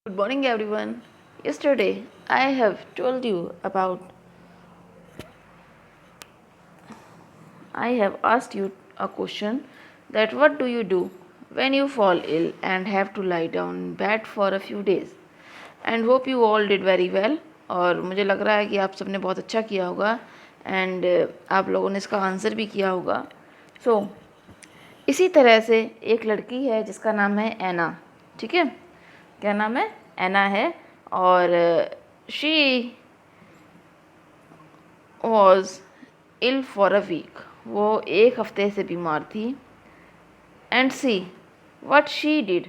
Good morning, everyone. Yesterday, I have told you about, I have asked you a question that what do you do when you fall ill and have to lie down in bed for a few days? And hope you all did very well. और मुझे लग रहा है कि आप सबने बहुत अच्छा किया होगा एंड आप लोगों ने इसका आंसर भी किया होगा. सो इसी तरह से एक लड़की है जिसका नाम है एना. ठीक है, क्या नाम है? एना है. और she was ill for a week. वो एक हफ्ते से बीमार थी. And see what she did.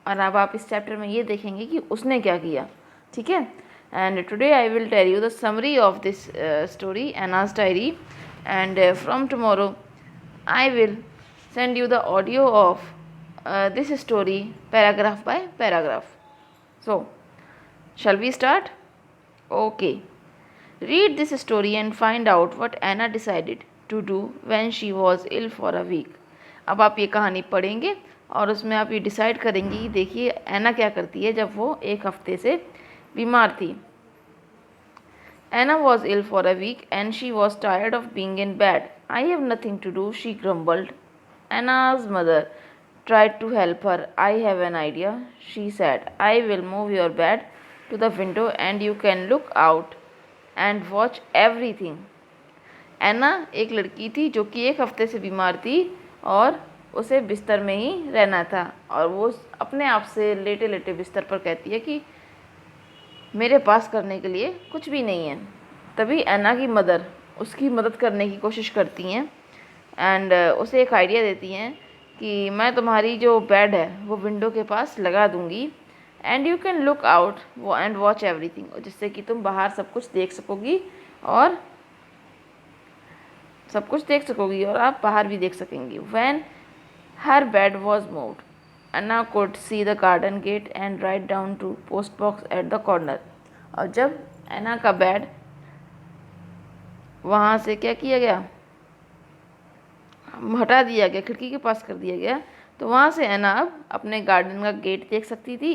और अब आप इस चैप्टर में ये देखेंगे कि उसने क्या किया. ठीक है, and today I will tell you the summary of this story, Anna's diary. And from tomorrow I will send you the audio of this story paragraph by paragraph. So, shall we start? Okay. Read this story and find out what Anna decided to do when she was ill for a week. अब आप ये कहानी पढ़ेंगे और उसमें आप ये decide करेंगे कि देखिए एना क्या करती है जब वो एक हफ्ते से बीमार थी. Anna was ill for a week and she was tired of being in bed. I have nothing to do, she grumbled. Anna's mother tried to help her. I have an idea, she said. I will move your bed to the window and you can look out and watch everything. एना एक लड़की थी जो कि एक हफ्ते से बीमार थी और उसे बिस्तर में ही रहना था. और वो अपने आप से लेटे लेटे बिस्तर पर कहती है कि मेरे पास करने के लिए कुछ भी नहीं है. तभी एना की मदर उसकी मदद करने की कोशिश करती हैं एंड उसे एक आइडिया देती हैं कि मैं तुम्हारी जो बेड है वो विंडो के पास लगा दूंगी and you can look out and watch everything. जिससे कि तुम बाहर सब कुछ देख सकोगी और आप बाहर भी देख सकेंगी. When her bed was moved Anna could see the garden gate and write down to post box at the corner. और जब एना का बेड वहाँ से क्या किया गया, हटा दिया गया, खिड़की के पास कर दिया गया, तो वहाँ से एना अब अपने गार्डन का गेट देख सकती थी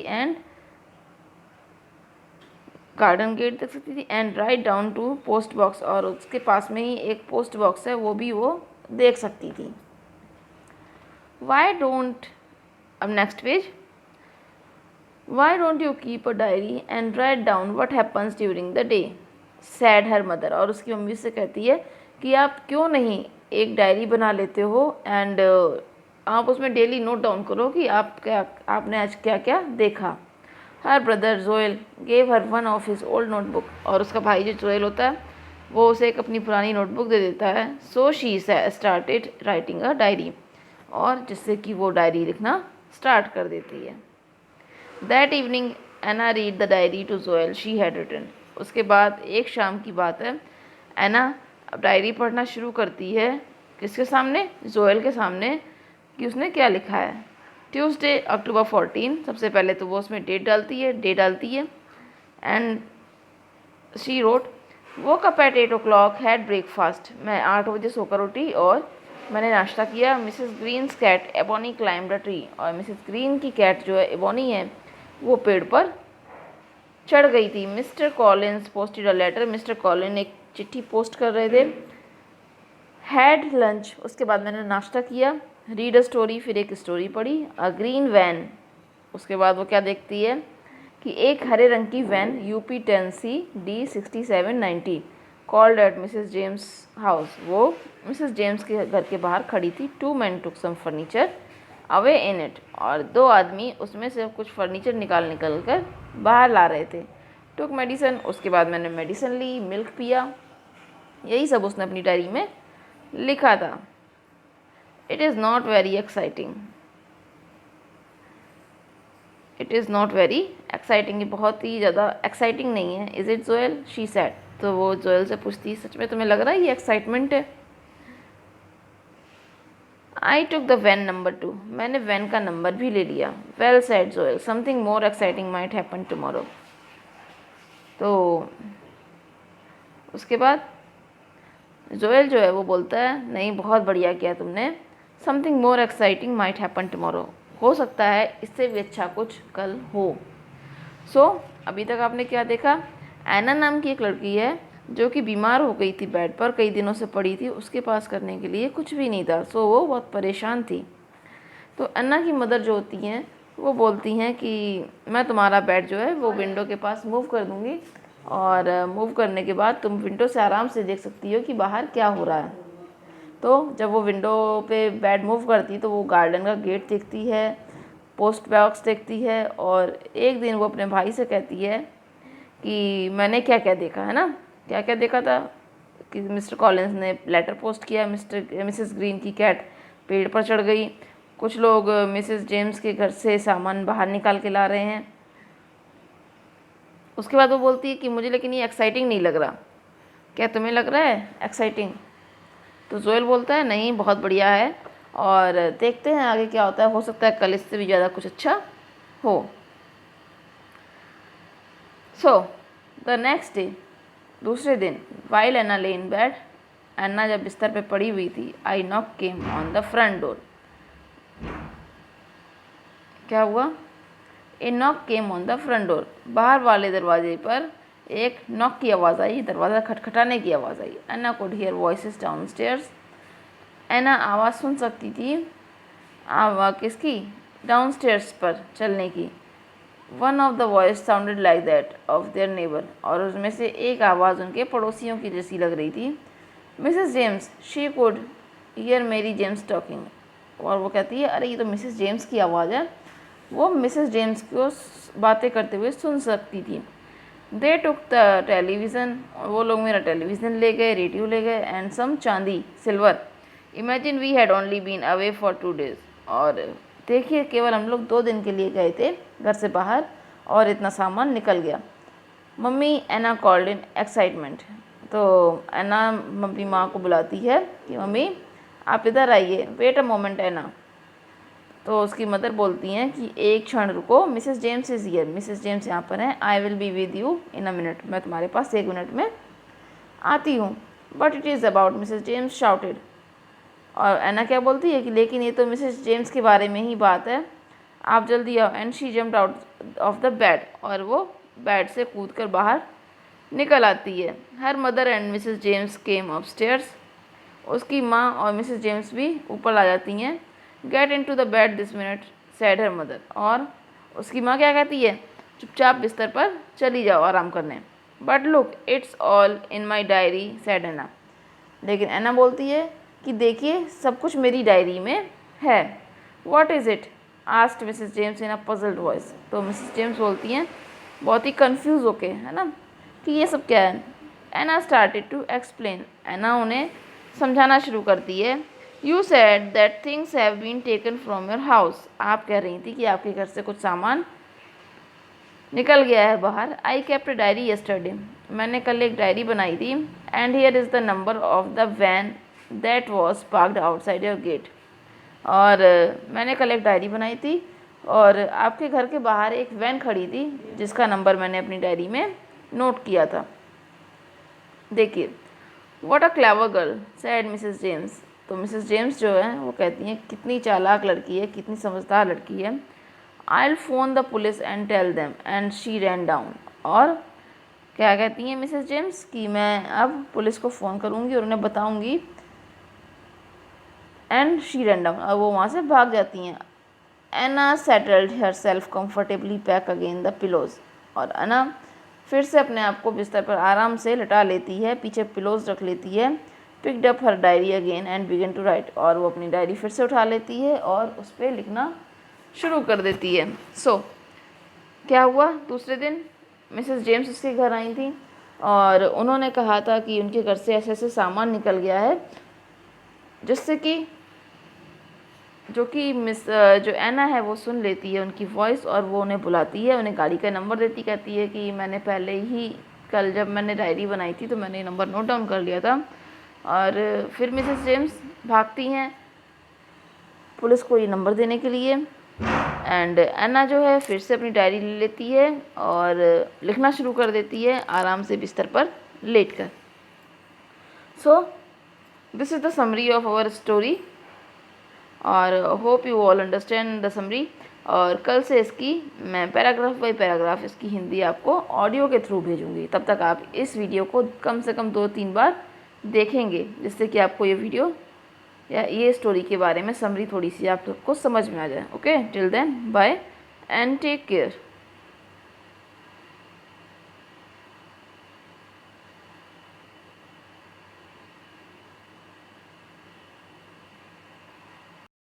and write down to post box. और उसके पास में ही एक पोस्ट बॉक्स है, वो भी वो देख सकती थी. वाई डोंट, अब next page. Why don't you keep a diary and write down what happens during the day, sad her mother. और उसकी मम्मी से कहती है कि आप क्यों नहीं एक डायरी बना लेते हो एंड आप उसमें डेली नोट डाउन करो कि आपने आज क्या क्या देखा. Her brother Joel gave her one of his old notebook. और उसका भाई जो जोएल होता है वो उसे एक अपनी पुरानी नोटबुक दे देता है. So she started writing a diary. और जिससे कि वो डायरी लिखना स्टार्ट कर देती है. That evening Anna read the diary to Joel she had written. उसके बाद एक शाम की बात है, एना अब डायरी पढ़ना शुरू करती है. किसके सामने? जोएल के सामने, कि उसने क्या लिखा है. Tuesday October 14. सबसे पहले तो वो उसमें डे डालती है and she wrote woke up at 8 o'clock, had breakfast. मैं 8 बजे सोकर उठी और मैंने नाश्ता किया. Mrs Green's cat Ebony climbed a tree. और मिसेस ग्रीन की कैट जो है एबोनी है वो पेड़ पर चढ़ गई थी. Mr Collins posted a letter. Mr Colin एक चिट्ठी पोस्ट कर रहे थे. Had lunch. उसके बाद मैंने नाश्ता किया. Read a story. फिर एक स्टोरी पढ़ी. A green van. उसके बाद वो क्या देखती है कि एक हरे रंग की van UP 10C D6790 called at Mrs James house. वो मिसेस जेम्स के घर के बाहर खड़ी थी. 2 men took some furniture away in it. और 2 आदमी उसमें से कुछ फर्नीचर निकाल कर बाहर ला रहे थे. टुक मेडिसन. उसके बाद मैंने मेडिसिन ली. मिल्क पिया. यही सब उसने अपनी डायरी में लिखा था. It is not very exciting. ये बहुत ही ज़्यादा एक्साइटिंग नहीं है. Is it Joel, she said. तो वो जोएल से पूछती, सच में तुम्हें लग रहा है ये एक्साइटमेंट है? आई टुक द वैन नंबर 2. मैंने वैन का नंबर भी ले लिया. Well said Joel, something more exciting might happen tomorrow. तो उसके बाद जोएल जो है वो बोलता है, नहीं बहुत बढ़िया किया तुमने. Something more exciting might happen tomorrow. हो सकता है इससे भी अच्छा कुछ कल हो. अभी तक आपने क्या देखा, एना नाम की एक लड़की है जो कि बीमार हो गई थी, बेड पर कई दिनों से पड़ी थी, उसके पास करने के लिए कुछ भी नहीं था। वो बहुत परेशान थी। तो अन्ना की मदर जो होती हैं वो बोलती हैं कि मैं तुम्हारा बेड जो है वो विंडो के पास मूव कर दूँगी, और मूव करने के बाद तुम विंडो से आराम से देख सकती हो कि बाहर क्या हो रहा है। तो जब वो विंडो पे बेड मूव करती तो वो गार्डन का गेट देखती है, पोस्ट बॉक्स देखती है, और एक दिन वो अपने भाई से कहती है कि मैंने क्या क्या देखा है ना, क्या क्या देखा था कि मिस्टर कॉलिंस ने लेटर पोस्ट किया, मिसेस ग्रीन की कैट पेड़ पर चढ़ गई, कुछ लोग मिसेस जेम्स के घर से सामान बाहर निकाल के ला रहे हैं। उसके बाद वो बोलती है कि मुझे लेकिन ये एक्साइटिंग नहीं लग रहा, क्या तुम्हें लग रहा है एक्साइटिंग? तो जोएल बोलता है नहीं, बहुत बढ़िया है, और देखते हैं आगे क्या होता है, हो सकता है कल इससे भी ज़्यादा कुछ अच्छा हो। द नेक्स्ट डे, दूसरे दिन, वाइल एना ले इन बेड, एना जब बिस्तर पे पड़ी हुई थी, I knock came on the front door. क्या हुआ? A knock came on the front door, बाहर वाले दरवाजे पर एक नॉक की आवाज़ आई, दरवाज़ा खटखटाने की आवाज़ आई। Anna could hear voices downstairs, Anna आवाज़ सुन सकती थी किसकी? डाउन स्टेयर्स पर चलने की। One of the voice sounded like that of their neighbour, और उसमें से एक आवाज़ उनके पड़ोसियों की जैसी लग रही थी। Mrs James, she could hear मेरी जेम्स टॉकिंग, और वो कहती है अरे ये तो मिसेस जेम्स की आवाज़ है, वो मिसेस जेम्स को बातें करते हुए सुन सकती थी। दे टुक द टेलीविज़न, वो लोग मेरा टेलीविज़न ले गए, रेडियो ले गए, एंड सम चांदी silver. Imagine we had only been away for 2 days, और देखिए केवल हम लोग 2 दिन के लिए गए थे घर से बाहर और इतना सामान निकल गया। Mummy, Anna called in excitement, तो एना अपनी माँ को बुलाती है कि मम्मी आप इधर आइए, वेट अ मोमेंट एना। तो उसकी मदर बोलती हैं कि एक क्षण रुको, Mrs James is here, Mrs James यहाँ पर हैं, I will be with you in a minute, मैं तुम्हारे पास 1 मिनट में आती हूँ। But it is about Mrs James shouted, और एना क्या बोलती है कि लेकिन ये तो मिसेस जेम्स के बारे में ही बात है, आप जल्दी आओ। And she jumped out of the bed, और वो बेड से कूद कर बाहर निकल आती है। Her mother and Mrs James came upstairs, उसकी माँ और मिसेस जेम्स भी ऊपर आ जाती हैं। Get into the bed this minute, said her mother, और उसकी माँ क्या कहती है, चुपचाप बिस्तर पर चली जाओ आराम करने। But look it's all in my diary, said Anna, लेकिन एना बोलती है कि देखिए सब कुछ मेरी डायरी में है। What is it? Asked Mrs James in a puzzled voice, तो मिसेस जेम्स बोलती हैं बहुत ही कंफ्यूज होके, है ना, कि ये सब क्या है। Anna started to explain, Anna उन्हें समझाना शुरू करती है। You said that things have been taken from your house, आप कह रही थी कि आपके घर से कुछ सामान निकल गया है बाहर। I kept a diary yesterday, मैंने कल एक डायरी बनाई थी। And here is the number of the van that was parked outside your gate, और मैंने कल एक डायरी बनाई थी और आपके घर के बाहर एक वैन खड़ी थी जिसका नंबर मैंने अपनी डायरी में नोट किया था। देखिए, what a clever girl, sad Mrs James, तो मिसेस जेम्स जो है वो कहती हैं कितनी चालाक लड़की है, कितनी समझदार लड़की है। I'll phone the police and tell them, and she ran down, और क्या कहती हैं मिसेस जेम्स कि मैं अब पुलिस को फ़ोन करूँगी और उन्हें बताऊँगी। एंड शी ran down, और वो वहाँ से भाग जाती हैं। Anna settled herself comfortably back again the pillows, और एना फिर से अपने आप को बिस्तर पर आराम से लटा लेती है, पीछे पिलोज रख लेती है। Picked up her diary again and began to write, और वो अपनी डायरी फिर से उठा लेती है और उस पर लिखना शुरू कर देती है। क्या हुआ? दूसरे दिन मिसेस जेम्स उसके घर आई थी और उन्होंने कहा था कि उनके घर से ऐसे ऐसे सामान निकल गया है, जिससे कि जो एना है वो सुन लेती है उनकी वॉइस, और वो उन्हें बुलाती है, उन्हें गाड़ी का नंबर देती, कहती है कि मैंने पहले ही कल जब मैंने डायरी बनाई थी तो मैंने ये नंबर नोट डाउन कर लिया था। और फिर मिसेस जेम्स भागती हैं पुलिस को ये नंबर देने के लिए। एंड एना जो है फिर से अपनी डायरी ले लेती है और लिखना शुरू कर देती है आराम से बिस्तर पर लेटकर। So this is the summary of our story, और hope you all understand the summary. और कल से इसकी मैं पैराग्राफ बाई पैराग्राफ इसकी हिंदी आपको ऑडियो के थ्रू भेजूँगी। तब तक आप इस वीडियो को कम से कम 2-3 बार देखेंगे, जिससे कि आपको ये वीडियो या ये स्टोरी के बारे में समरी थोड़ी सी आपको समझ में आ जाए। Okay, till then bye and take care.